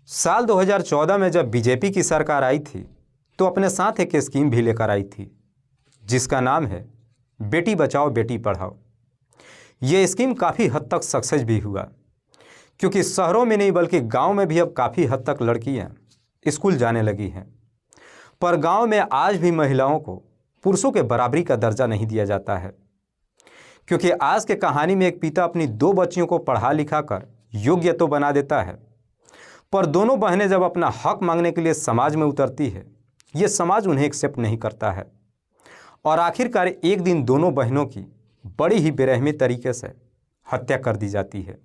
साल 2014 में जब बीजेपी की सरकार आई थी तो अपने साथ एक स्कीम भी लेकर आई थी जिसका नाम है बेटी बचाओ बेटी पढ़ाओ। ये स्कीम काफ़ी हद तक सक्सेस भी हुआ क्योंकि शहरों में नहीं बल्कि गांव में भी अब काफ़ी हद तक लड़कियां स्कूल जाने लगी हैं। पर गांव में आज भी महिलाओं को पुरुषों के बराबरी का दर्जा नहीं दिया जाता है क्योंकि आज के कहानी में एक पिता अपनी 2 बच्चियों को पढ़ा लिखा कर योग्य तो बना देता है, पर दोनों बहनें जब अपना हक मांगने के लिए समाज में उतरती है ये समाज उन्हें एक्सेप्ट नहीं करता है और आखिरकार एक दिन दोनों बहनों की बड़ी ही बेरहमी तरीके से हत्या कर दी जाती है।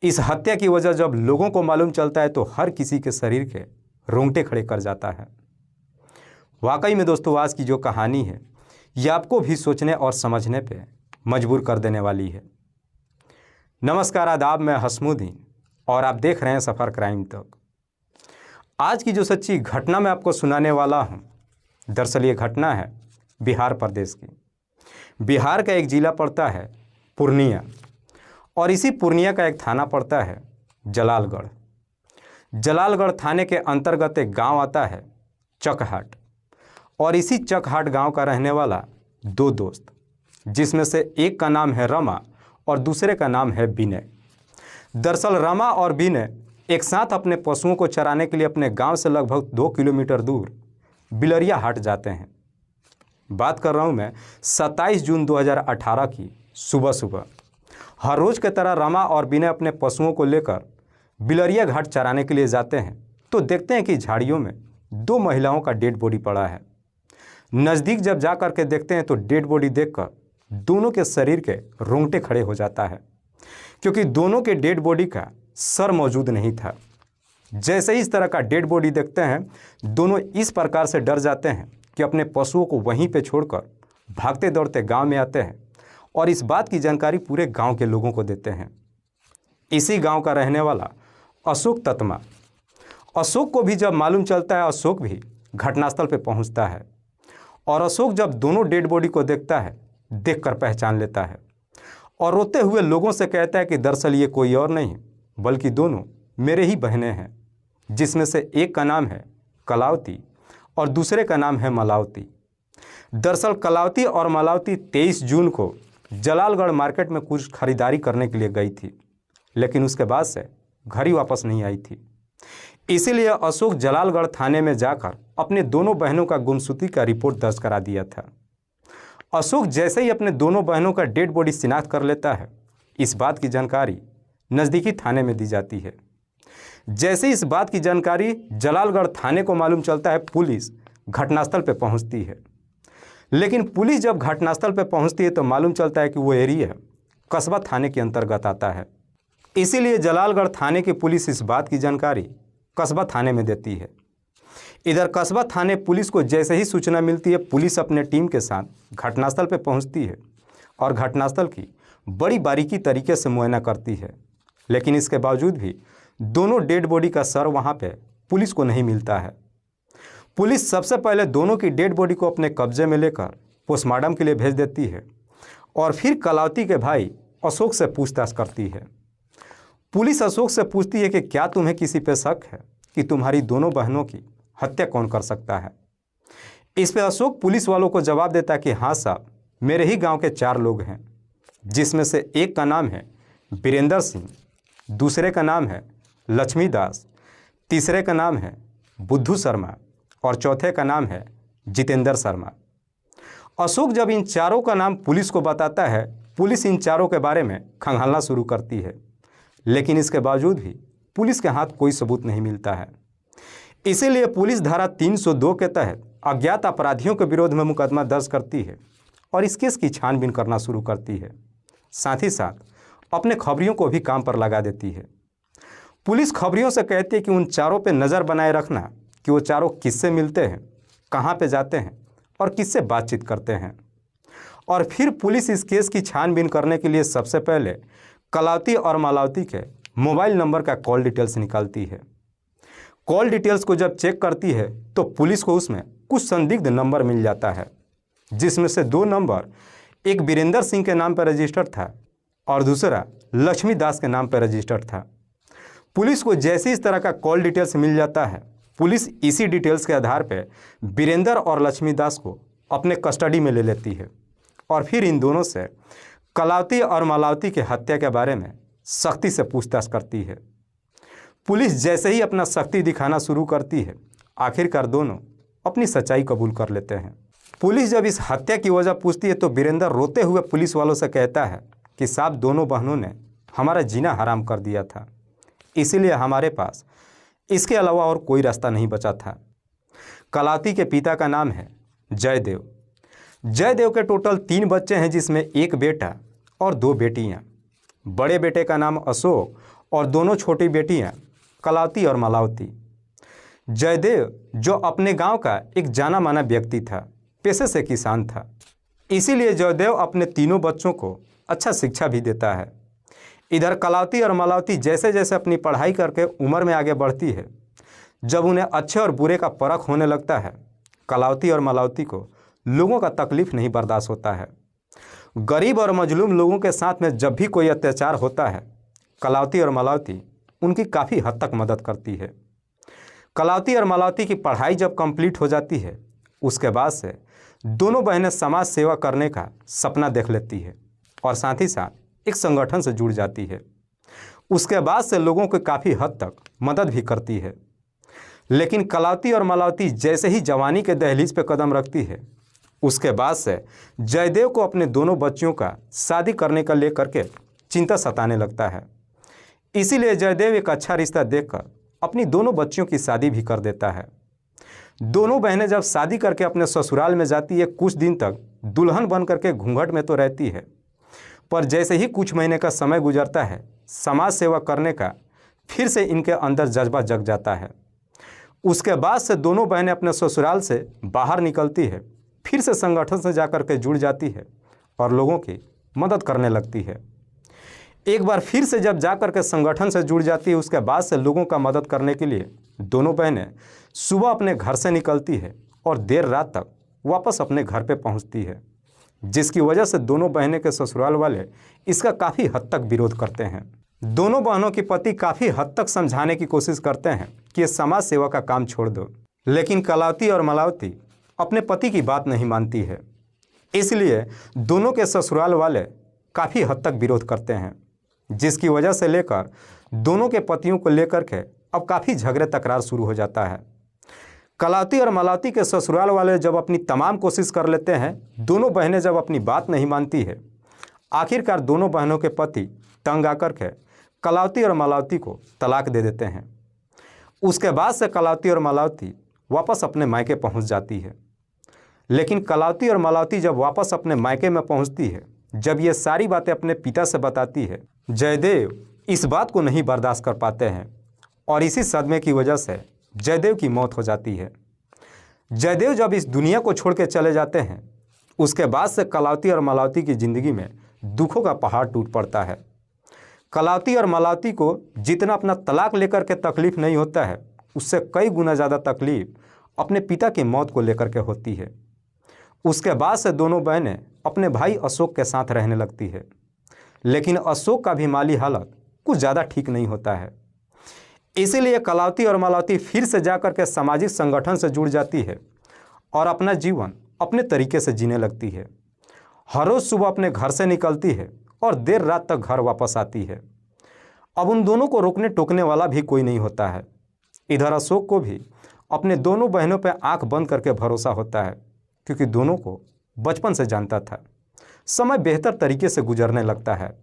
इस हत्या की वजह जब लोगों को मालूम चलता है तो हर किसी के शरीर के रोंगटे खड़े कर जाता है। वाकई में दोस्तों, आज की जो कहानी है ये आपको भी सोचने और समझने पे मजबूर कर देने वाली है। नमस्कार, आदाब, मैं हसमुद्दीन और आप देख रहे हैं सफ़र क्राइम तक। आज की जो सच्ची घटना मैं आपको सुनाने वाला हूं, दरअसल ये घटना है बिहार प्रदेश की। बिहार का एक ज़िला पड़ता है पूर्णिया और इसी पूर्णिया का एक थाना पड़ता है जलालगढ़। जलालगढ़ थाने के अंतर्गत एक गांव आता है चकहाट और इसी चकहाट गांव का रहने वाला 2 दोस्त, जिसमें से एक का नाम है रमा और दूसरे का नाम है विनय। दरअसल रमा और विनय एक साथ अपने पशुओं को चराने के लिए अपने गांव से लगभग 2 किलोमीटर दूर बिलरिया हाट जाते हैं। बात कर रहा हूं मैं 27 जून 2018 की सुबह सुबह। हर रोज़ की तरह रमा और विनय अपने पशुओं को लेकर बिलरिया घाट चराने के लिए जाते हैं तो देखते हैं कि झाड़ियों में 2 महिलाओं का डेड बॉडी पड़ा है। नज़दीक जब जा कर के देखते हैं तो डेड बॉडी देखकर दोनों के शरीर के रोंगटे खड़े हो जाता है क्योंकि दोनों के डेड बॉडी का सर मौजूद नहीं था। जैसे ही इस तरह का डेड बॉडी देखते हैं दोनों इस प्रकार से डर जाते हैं कि अपने पशुओं को वहीं पे छोड़कर भागते दौड़ते गांव में आते हैं और इस बात की जानकारी पूरे गांव के लोगों को देते हैं। इसी गांव का रहने वाला अशोक ततमा, अशोक को भी जब मालूम चलता है अशोक भी घटनास्थल पर पहुँचता है और अशोक जब दोनों डेड बॉडी को देखता है देखकर पहचान लेता है और रोते हुए लोगों से कहता है कि दरअसल ये कोई और नहीं बल्कि दोनों मेरे ही बहनें हैं, जिसमें से एक का नाम है कलावती और दूसरे का नाम है मलावती। दरअसल कलावती और मलावती 23 जून को जलालगढ़ मार्केट में कुछ खरीदारी करने के लिए गई थी, लेकिन उसके बाद से घर ही वापस नहीं आई थी। इसीलिए अशोक जलालगढ़ थाने में जाकर अपने दोनों बहनों का गुमशुदगी का रिपोर्ट दर्ज करा दिया था। अशोक जैसे ही अपने दोनों बहनों का डेड बॉडी शिनाख्त कर लेता है इस बात की जानकारी नज़दीकी थाने में दी जाती है। जैसे इस बात की जानकारी जलालगढ़ थाने को मालूम चलता है पुलिस घटनास्थल पर पहुंचती है, लेकिन पुलिस जब घटनास्थल पर पहुंचती है तो मालूम चलता है कि वो एरिया कस्बा थाने के अंतर्गत आता है। इसीलिए जलालगढ़ थाने की पुलिस इस बात की जानकारी कस्बा थाने में देती है। इधर कस्बा थाने पुलिस को जैसे ही सूचना मिलती है पुलिस अपने टीम के साथ घटनास्थल पर पहुंचती है और घटनास्थल की बड़ी बारीकी तरीके से मुआयना करती है, लेकिन इसके बावजूद भी दोनों डेड बॉडी का सर वहां पे पुलिस को नहीं मिलता है। पुलिस सबसे पहले दोनों की डेड बॉडी को अपने कब्जे में लेकर पोस्टमार्टम के लिए भेज देती है और फिर कलावती के भाई अशोक से पूछताछ करती है। पुलिस अशोक से पूछती है कि क्या तुम्हें किसी पे शक है कि तुम्हारी दोनों बहनों की हत्या कौन कर सकता है। इस पे अशोक पुलिस वालों को जवाब देता है कि हाँ साहब, मेरे ही गांव के 4 लोग हैं, जिसमें से एक का नाम है वीरेंद्र सिंह, दूसरे का नाम है लक्ष्मी दास, तीसरे का नाम है बुद्धू शर्मा और चौथे का नाम है जितेंद्र शर्मा। अशोक जब इन चारों का नाम पुलिस को बताता है पुलिस इन चारों के बारे में खंगालना शुरू करती है, लेकिन इसके बावजूद भी पुलिस के हाथ कोई सबूत नहीं मिलता है। इसीलिए पुलिस धारा 302 के तहत अज्ञात अपराधियों के विरोध में मुकदमा दर्ज करती है और इस केस की छानबीन करना शुरू करती है। साथ ही साथ अपने खबरियों को भी काम पर लगा देती है। पुलिस खबरियों से कहती है कि उन चारों पे नज़र बनाए रखना कि वो चारों किससे मिलते हैं, कहाँ पे जाते हैं और किससे बातचीत करते हैं। और फिर पुलिस इस केस की छानबीन करने के लिए सबसे पहले कलावती और मालावती के मोबाइल नंबर का कॉल डिटेल्स निकालती है। कॉल डिटेल्स को जब चेक करती है तो पुलिस को उसमें कुछ संदिग्ध नंबर मिल जाता है, जिसमें से 2 नंबर एक वीरेंद्र सिंह के नाम पर रजिस्टर्ड था और दूसरा लक्ष्मी दास के नाम पर रजिस्टर्ड था। पुलिस को जैसे इस तरह का कॉल डिटेल्स मिल जाता है, पुलिस इसी डिटेल्स के आधार पर वीरेंद्र और लक्ष्मीदास को अपने कस्टडी में ले लेती है और फिर इन दोनों से कलावती और मालावती की हत्या के बारे में सख्ती से पूछताछ करती है। पुलिस जैसे ही अपना सख्ती दिखाना शुरू करती है, आखिरकार दोनों अपनी सच्चाई कबूल कर लेते हैं। पुलिस जब इस हत्या की वजह पूछती है तो वीरेंद्र रोते हुए पुलिस वालों से कहता है कि साहब, दोनों बहनों ने हमारा जीना हराम कर दिया था, इसीलिए हमारे पास इसके अलावा और कोई रास्ता नहीं बचा था। कलावती के पिता का नाम है जयदेव। जयदेव के टोटल 3 बच्चे हैं, जिसमें एक बेटा और 2 बेटियां। बड़े बेटे का नाम अशोक और दोनों छोटी बेटियां कलावती और मालावती। जयदेव, जो अपने गांव का एक जाना माना व्यक्ति था, पेशे से किसान था, इसीलिए जयदेव अपने तीनों बच्चों को अच्छा शिक्षा भी देता है। इधर कलावती और मालावती जैसे जैसे अपनी पढ़ाई करके उम्र में आगे बढ़ती है, जब उन्हें अच्छे और बुरे का परख होने लगता है, कलावती और मालावती को लोगों का तकलीफ नहीं बर्दाश्त होता है। गरीब और मजलूम लोगों के साथ में जब भी कोई अत्याचार होता है, कलावती और मालावती उनकी काफ़ी हद तक मदद करती है। कलावती और मालावती की पढ़ाई जब कंप्लीट हो जाती है, उसके बाद से दोनों बहनें समाज सेवा करने का सपना देख लेती है और साथ ही साथ एक संगठन से जुड़ जाती है। उसके बाद से लोगों को काफ़ी हद तक मदद भी करती है। लेकिन कलावती और मालावती जैसे ही जवानी के दहलीज पर कदम रखती है, उसके बाद से जयदेव को अपने दोनों बच्चियों का शादी करने का लेकर के चिंता सताने लगता है। इसीलिए जयदेव एक अच्छा रिश्ता देखकर अपनी दोनों बच्चियों की शादी भी कर देता है। दोनों बहनें जब शादी करके अपने ससुराल में जाती है, कुछ दिन तक दुल्हन बन करके घूंघट में तो रहती है, पर जैसे ही कुछ महीने का समय गुजरता है, समाज सेवा करने का फिर से इनके अंदर जज्बा जग जाता है। उसके बाद से दोनों बहनें अपने ससुराल से बाहर निकलती है, फिर से संगठन से जाकर के जुड़ जाती है और लोगों की मदद करने लगती है। एक बार फिर से जब जाकर के संगठन से जुड़ जाती है, उसके बाद से लोगों का मदद करने के लिए दोनों बहनें सुबह अपने घर से निकलती है और देर रात तक वापस अपने घर पे पहुंचती है, जिसकी वजह से दोनों बहनें के ससुराल वाले इसका काफ़ी हद तक विरोध करते हैं। दोनों बहनों के पति काफ़ी हद तक समझाने की कोशिश करते हैं कि ये समाज सेवा का काम छोड़ दो, लेकिन कलावती और मालावती अपने पति की बात नहीं मानती है। इसलिए दोनों के ससुराल वाले काफ़ी हद तक विरोध करते हैं, जिसकी वजह से लेकर दोनों के पतियों को लेकर के अब काफ़ी झगड़े तकरार शुरू हो जाता है। कलावती और मालावती के ससुराल वाले जब अपनी तमाम कोशिश कर लेते हैं, दोनों बहनें जब अपनी बात नहीं मानती है, आखिरकार दोनों बहनों के पति तंग आकर के कलावती और मालावती को तलाक दे देते हैं। उसके बाद से कलावती और मालावती वापस अपने मायके पहुंच जाती है। लेकिन कलावती और मालावती जब वापस अपने मायके में पहुंचती है, जब ये सारी बातें अपने पिता से बताती है, जयदेव इस बात को नहीं बर्दाश्त कर पाते हैं और इसी सदमे की वजह से जयदेव की मौत हो जाती है। जयदेव जब इस दुनिया को छोड़ के चले जाते हैं, उसके बाद से कलावती और मालावती की ज़िंदगी में दुखों का पहाड़ टूट पड़ता है। कलावती और मालावती को जितना अपना तलाक लेकर के तकलीफ़ नहीं होता है, उससे कई गुना ज़्यादा तकलीफ़ अपने पिता की मौत को लेकर के होती है। उसके बाद से दोनों बहनें अपने भाई अशोक के साथ रहने लगती है, लेकिन अशोक का भी माली हालत कुछ ज़्यादा ठीक नहीं होता है। इसीलिए कलावती और मालावती फिर से जाकर के सामाजिक संगठन से जुड़ जाती है और अपना जीवन अपने तरीके से जीने लगती है। हर रोज़ सुबह अपने घर से निकलती है और देर रात तक घर वापस आती है। अब उन दोनों को रोकने टोकने वाला भी कोई नहीं होता है। इधर अशोक को भी अपने दोनों बहनों पर आंख बंद करके भरोसा होता है, क्योंकि दोनों को बचपन से जानता था। समय बेहतर तरीके से गुजरने लगता है।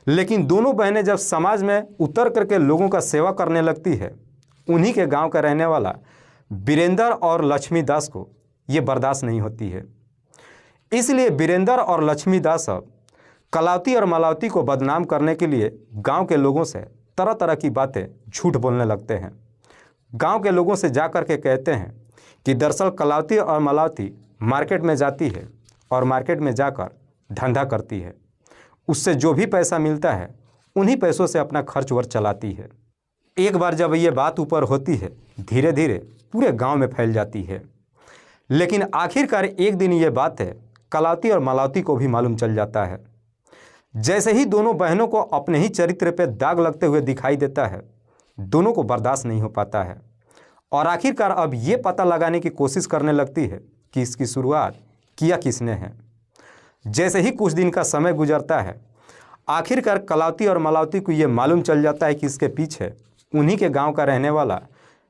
लेकिन दोनों बहनें जब समाज में उतर करके लोगों का सेवा करने लगती है, उन्हीं के गांव का रहने वाला वीरेंद्र और लक्ष्मीदास को ये बर्दाश्त नहीं होती है। इसलिए वीरेंद्र और लक्ष्मीदास अब कलावती और मालावती को बदनाम करने के लिए गांव के लोगों से तरह तरह की बातें झूठ बोलने लगते हैं। गांव के लोगों से जा कर के कहते हैं कि दरअसल कलावती और मालावती मार्केट में जाती है और मार्केट में जाकर धंधा करती है। उससे जो भी पैसा मिलता है, उन्हीं पैसों से अपना खर्च वर्च चलाती है। एक बार जब ये बात ऊपर होती है, धीरे धीरे पूरे गांव में फैल जाती है। लेकिन आखिरकार एक दिन ये बात है कलावती और मालावती को भी मालूम चल जाता है। जैसे ही दोनों बहनों को अपने ही चरित्र पर दाग लगते हुए दिखाई देता है, दोनों को बर्दाश्त नहीं हो पाता है और आखिरकार अब ये पता लगाने की कोशिश करने लगती है कि इसकी शुरुआत किया किसने है। जैसे ही कुछ दिन का समय गुजरता है, आखिरकार कलावती और मलावती को ये मालूम चल जाता है कि इसके पीछे उन्हीं के गांव का रहने वाला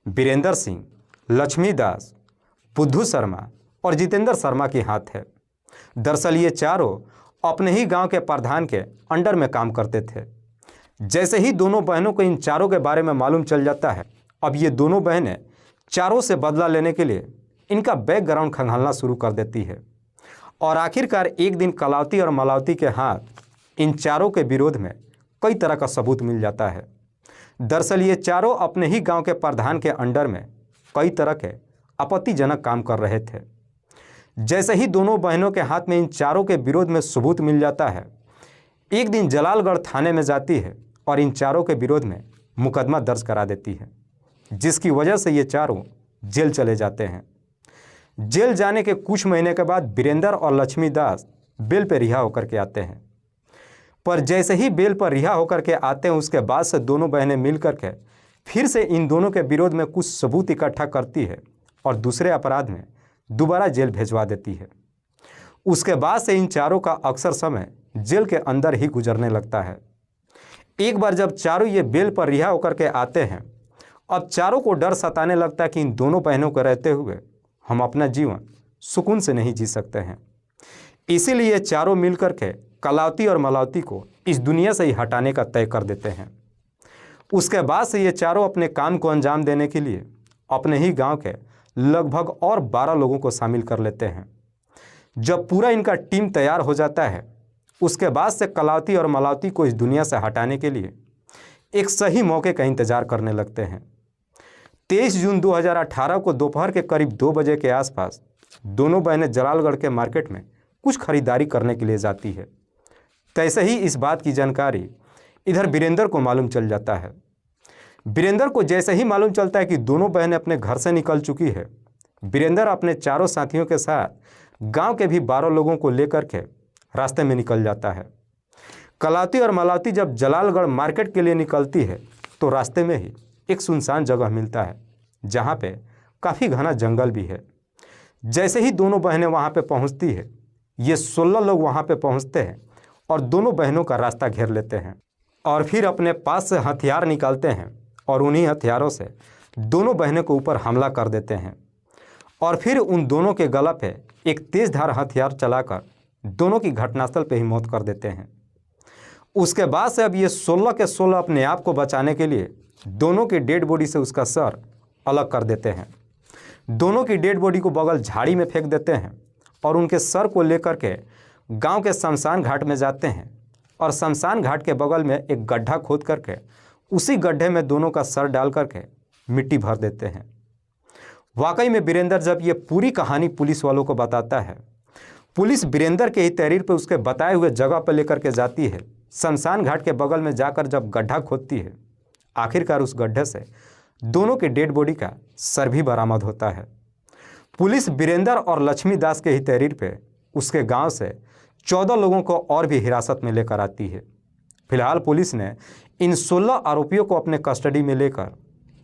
वीरेंद्र सिंह, लक्ष्मीदास, बुद्धू शर्मा और जितेंद्र शर्मा की हाथ है। दरअसल ये चारों अपने ही गांव के प्रधान के अंडर में काम करते थे। जैसे ही दोनों बहनों को इन चारों के बारे में मालूम चल जाता है, अब ये दोनों बहनें चारों से बदला लेने के लिए इनका बैकग्राउंड खंगालना शुरू कर देती है और आखिरकार एक दिन कलावती और मलावती के हाथ इन चारों के विरोध में कई तरह का सबूत मिल जाता है। दरअसल ये चारों अपने ही गांव के प्रधान के अंडर में कई तरह के आपत्तिजनक काम कर रहे थे। जैसे ही दोनों बहनों के हाथ में इन चारों के विरोध में सबूत मिल जाता है, एक दिन जलालगढ़ थाने में जाती है और इन चारों के विरोध में मुकदमा दर्ज करा देती है, जिसकी वजह से ये चारों जेल चले जाते हैं। जेल जाने के कुछ महीने के बाद वीरेंद्र और लक्ष्मीदास बेल पर रिहा होकर के आते हैं। पर जैसे ही बेल पर रिहा होकर के आते हैं, उसके बाद से दोनों बहनें मिल करके फिर से इन दोनों के विरोध में कुछ सबूत इकट्ठा करती है और दूसरे अपराध में दोबारा जेल भेजवा देती है। उसके बाद से इन चारों का अक्सर समय जेल के अंदर ही गुजरने लगता है। एक बार जब चारों ये बेल पर रिहा होकर के आते हैं, अब चारों को डर सताने लगता है कि इन दोनों बहनों को रहते हुए हम अपना जीवन सुकून से नहीं जी सकते हैं। इसीलिए चारों मिलकर के कलावती और मलावती को इस दुनिया से ही हटाने का तय कर देते हैं। उसके बाद से ये चारों अपने काम को अंजाम देने के लिए अपने ही गांव के लगभग और 12 लोगों को शामिल कर लेते हैं। जब पूरा इनका टीम तैयार हो जाता है, उसके बाद से कलावती और मलावती को इस दुनिया से हटाने के लिए एक सही मौके का इंतजार करने लगते हैं। 23 जून 2018 को दोपहर के करीब 2 बजे के आसपास दोनों बहनें जलालगढ़ के मार्केट में कुछ खरीदारी करने के लिए जाती है। तैसे ही इस बात की जानकारी इधर वीरेंद्र को मालूम चल जाता है। वीरेंद्र को जैसे ही मालूम चलता है कि दोनों बहनें अपने घर से निकल चुकी है, वीरेंद्र अपने चारों साथियों के साथ गांव के भी 12 लोगों को लेकर के रास्ते में निकल जाता है। कलावती और मलावती जब जलालगढ़ मार्केट के लिए निकलती है तो रास्ते में ही एक सुनसान जगह मिलता है, जहां पे काफ़ी घना जंगल भी है। जैसे ही दोनों बहनें वहां पे पहुंचती है, ये 16 लोग वहां पे पहुंचते हैं और दोनों बहनों का रास्ता घेर लेते हैं और फिर अपने पास से हथियार निकालते हैं और उन्हीं हथियारों से दोनों बहनों के ऊपर हमला कर देते हैं और फिर उन दोनों के गला पे एक तेज़धार हथियार चलाकर दोनों की घटनास्थल पे ही मौत कर देते हैं। उसके बाद से अब ये 16 के 16 अपने आप को बचाने के लिए दोनों की डेड बॉडी से उसका सर अलग कर देते हैं। दोनों की डेड बॉडी को बगल झाड़ी में फेंक देते हैं और उनके सर को लेकर के गांव के शमशान घाट में जाते हैं और शमशान घाट के बगल में एक गड्ढा खोद करके उसी गड्ढे में दोनों का सर डाल करके मिट्टी भर देते हैं। वाकई में वीरेंद्र जब ये पूरी कहानी पुलिस वालों को बताता है, पुलिस वीरेंद्र के ही तहरीर पर उसके बताए हुए जगह पर लेकर के जाती है। शमशान घाट के बगल में जाकर जब गड्ढा खोदती है, आखिरकार उस गड्ढे से दोनों के डेड बॉडी का सर भी बरामद होता है। पुलिस वीरेंद्र और लक्ष्मीदास के ही तहरीर पे उसके गांव से 14 लोगों को और भी हिरासत में लेकर आती है। फिलहाल पुलिस ने इन 16 आरोपियों को अपने कस्टडी में लेकर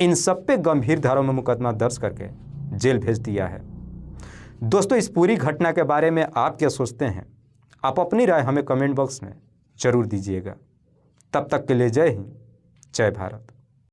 इन सब पे गंभीर धाराओं में मुकदमा दर्ज करके जेल भेज दिया है। दोस्तों, इस पूरी घटना के बारे में आप क्या सोचते हैं? आप अपनी राय हमें कमेंट बॉक्स में जरूर दीजिएगा। तब तक के लिए जय हिंद, जय भारत।